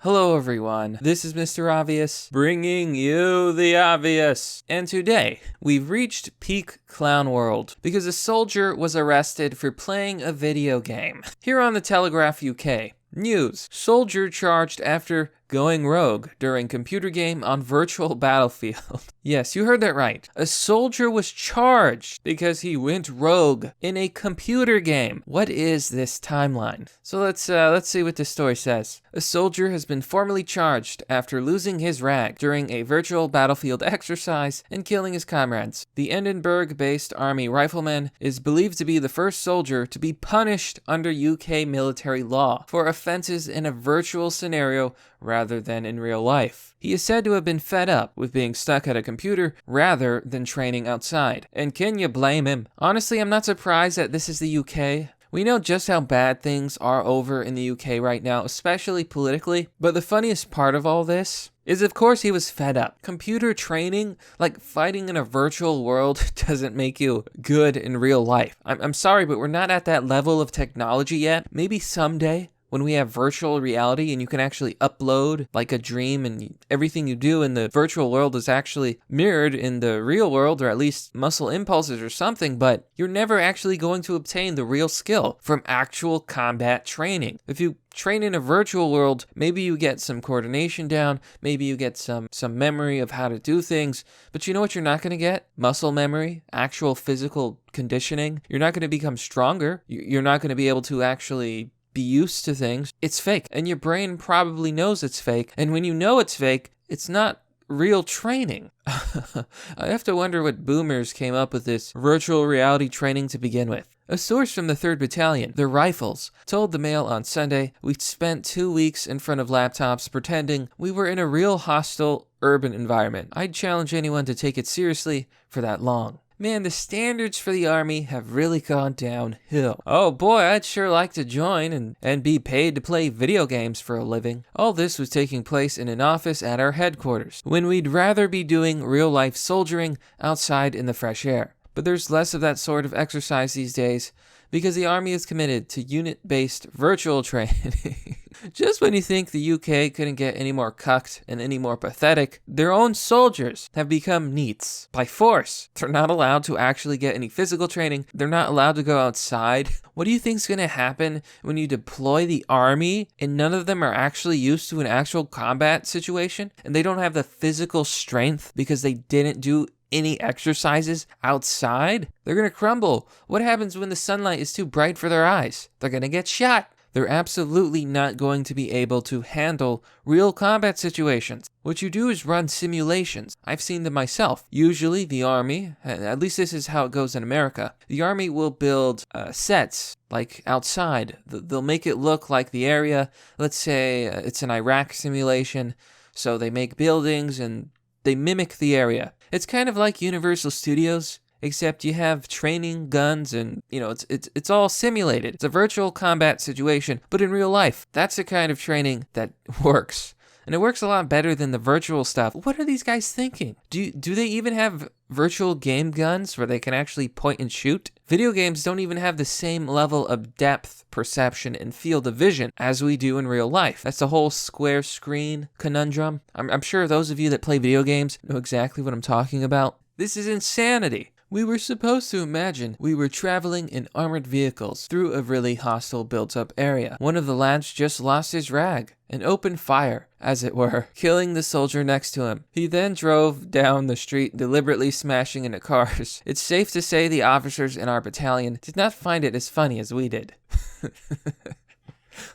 Hello everyone, this is Mr. Obvious, bringing you the obvious. And today, we've reached peak clown world, because a soldier was arrested for playing a video game. Here on the Telegraph UK, news, soldier charged after going rogue during computer game on virtual battlefield. Yes, you heard that right. A soldier was charged because he went rogue in a computer game. What is this timeline? So let's see what this story says. A soldier has been formally charged after losing his rag during a virtual battlefield exercise and killing his comrades. The Edinburgh-based army rifleman is believed to be the first soldier to be punished under UK military law for offenses in a virtual scenario rather than in real life. He is said to have been fed up with being stuck at a computer rather than training outside. And can you blame him? Honestly, I'm not surprised that this is the UK. We know just how bad things are over in the UK right now, especially politically. But the funniest part of all this is, of course, he was fed up. Computer training, like fighting in a virtual world, doesn't make you good in real life. I'm sorry, but we're not at that level of technology yet. Maybe someday, when we have virtual reality and you can actually upload like a dream and everything you do in the virtual world is actually mirrored in the real world, or at least muscle impulses or something, but you're never actually going to obtain the real skill from actual combat training. If you train in a virtual world, maybe you get some coordination down, maybe you get some memory of how to do things, but you know what you're not going to get? Muscle memory, actual physical conditioning. You're not going to become stronger. You're not going to be able to actually be used to things. It's fake, and your brain probably knows it's fake, and when you know it's fake, it's not real training. I have to wonder what boomers came up with this virtual reality training to begin with. A source from the 3rd Battalion, the Rifles, told the Mail on Sunday, "We spent 2 weeks in front of laptops pretending we were in a real hostile urban environment. I'd challenge anyone to take it seriously for that long." Man, the standards for the army have really gone downhill. Oh boy, I'd sure like to join and be paid to play video games for a living. All this was taking place in an office at our headquarters, when we'd rather be doing real-life soldiering outside in the fresh air. But there's less of that sort of exercise these days, because the army is committed to unit-based virtual training. Just when you think the UK couldn't get any more cucked and any more pathetic, their own soldiers have become NEETs by force. They're not allowed to actually get any physical training. They're not allowed to go outside. What do you think's going to happen when you deploy the army and none of them are actually used to an actual combat situation and they don't have the physical strength because they didn't do any exercises outside? They're going to crumble. What happens when the sunlight is too bright for their eyes? They're going to get shot. They're absolutely not going to be able to handle real combat situations. What you do is run simulations. I've seen them myself. Usually the army, at least this is how it goes in America, the army will build sets like outside. They'll make it look like the area. Let's say it's an Iraq simulation. So they make buildings and they mimic the area. It's kind of like Universal Studios, except you have training, guns, and, it's all simulated. It's a virtual combat situation, but in real life. That's the kind of training that works. And it works a lot better than the virtual stuff. What are these guys thinking? Do they even have virtual game guns where they can actually point and shoot? Video games don't even have the same level of depth, perception, and field of vision as we do in real life. That's the whole square screen conundrum. I'm sure those of you that play video games know exactly what I'm talking about. This is insanity. We were supposed to imagine we were traveling in armored vehicles through a really hostile built-up area. One of the lads just lost his rag and opened fire, as it were, killing the soldier next to him. He then drove down the street, deliberately smashing into cars. It's safe to say the officers in our battalion did not find it as funny as we did.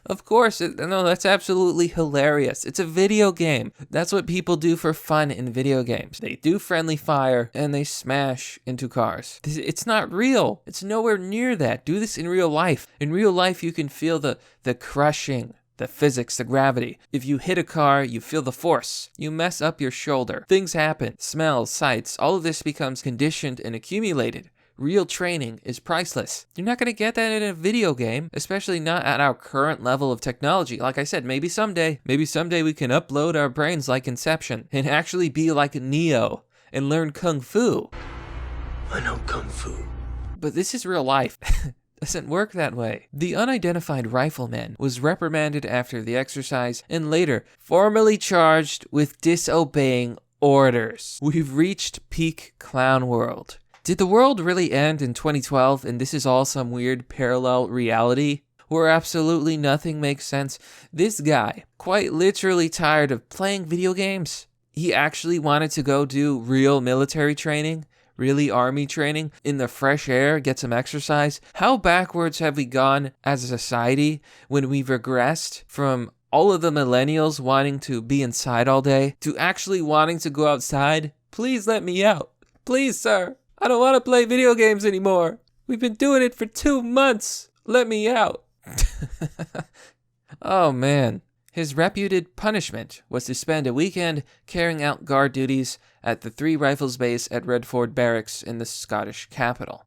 Of course, no, that's absolutely hilarious. It's a video game. That's what people do for fun in video games. They do friendly fire and they smash into cars. It's not real. It's nowhere near that. Do this in real life. In real life, you can feel the crushing, the physics, the gravity. If you hit a car, you feel the force. You mess up your shoulder. Things happen. Smells, sights, all of this becomes conditioned and accumulated. Real training is priceless. You're not going to get that in a video game, especially not at our current level of technology. Like I said, maybe someday we can upload our brains like Inception and actually be like Neo and learn Kung Fu. I know Kung Fu. But this is real life. Doesn't work that way. The unidentified rifleman was reprimanded after the exercise and later formally charged with disobeying orders. We've reached peak clown world. Did the world really end in 2012 and this is all some weird parallel reality where absolutely nothing makes sense? This guy, quite literally tired of playing video games, he actually wanted to go do real military training, really army training, in the fresh air, get some exercise. How backwards have we gone as a society when we've regressed from all of the millennials wanting to be inside all day to actually wanting to go outside? Please let me out. Please, sir. I don't want to play video games anymore. We've been doing it for 2 months. Let me out. Oh, man. His reputed punishment was to spend a weekend carrying out guard duties at the 3 Rifles base at Redford Barracks in the Scottish capital.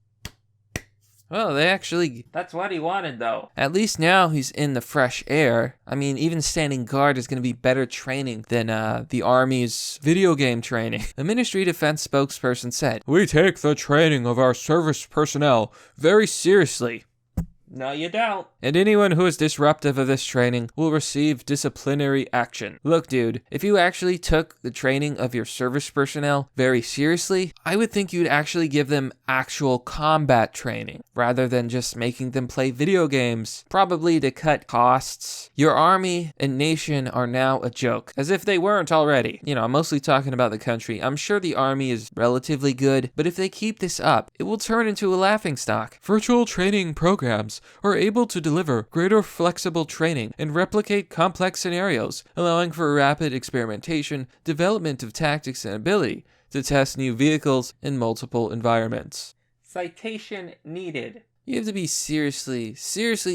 Well, that's what he wanted, though. At least now he's in the fresh air. I mean, even standing guard is going to be better training than the Army's video game training. A Ministry Defense spokesperson said, "We take the training of our service personnel very seriously." No, you don't. And anyone who is disruptive of this training will receive disciplinary action. Look, dude, if you actually took the training of your service personnel very seriously, I would think you'd actually give them actual combat training rather than just making them play video games, probably to cut costs. Your army and nation are now a joke, as if they weren't already. You know, I'm mostly talking about the country. I'm sure the army is relatively good, but if they keep this up, it will turn into a laughingstock. Virtual training programs are able to deliver greater flexible training and replicate complex scenarios, allowing for rapid experimentation, development of tactics, and ability to test new vehicles in multiple environments. Citation needed. You have to be seriously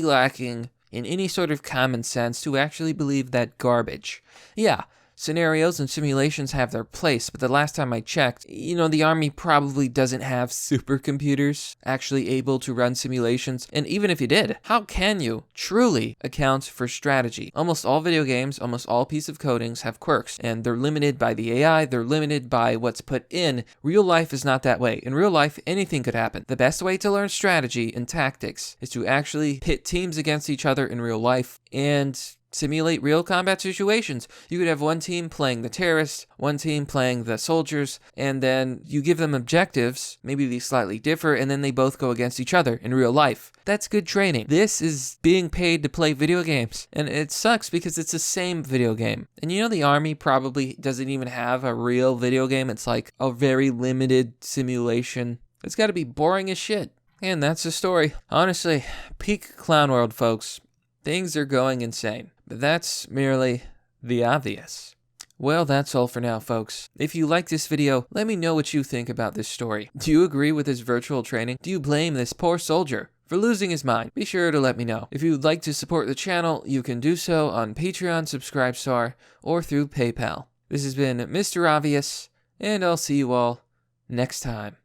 lacking in any sort of common sense to actually believe that garbage. Yeah, scenarios and simulations have their place, but the last time I checked, the Army probably doesn't have supercomputers actually able to run simulations. And even if you did, how can you truly account for strategy? Almost all video games, almost all pieces of codings have quirks, and they're limited by the AI, they're limited by what's put in. Real life is not that way. In real life, anything could happen. The best way to learn strategy and tactics is to actually pit teams against each other in real life and simulate real combat situations. You could have one team playing the terrorists, one team playing the soldiers, and then you give them objectives, maybe these slightly differ, and then they both go against each other in real life. That's good training. This is being paid to play video games, and it sucks because it's the same video game. And the Army probably doesn't even have a real video game. It's like a very limited simulation. It's got to be boring as shit. And that's the story. Honestly, peak clown world, folks. Things are going insane. But that's merely the obvious. Well, that's all for now, folks. If you like this video, let me know what you think about this story. Do you agree with this virtual training? Do you blame this poor soldier for losing his mind? Be sure to let me know. If you would like to support the channel, you can do so on Patreon, Subscribestar, or through PayPal. This has been Mr. Obvious, and I'll see you all next time.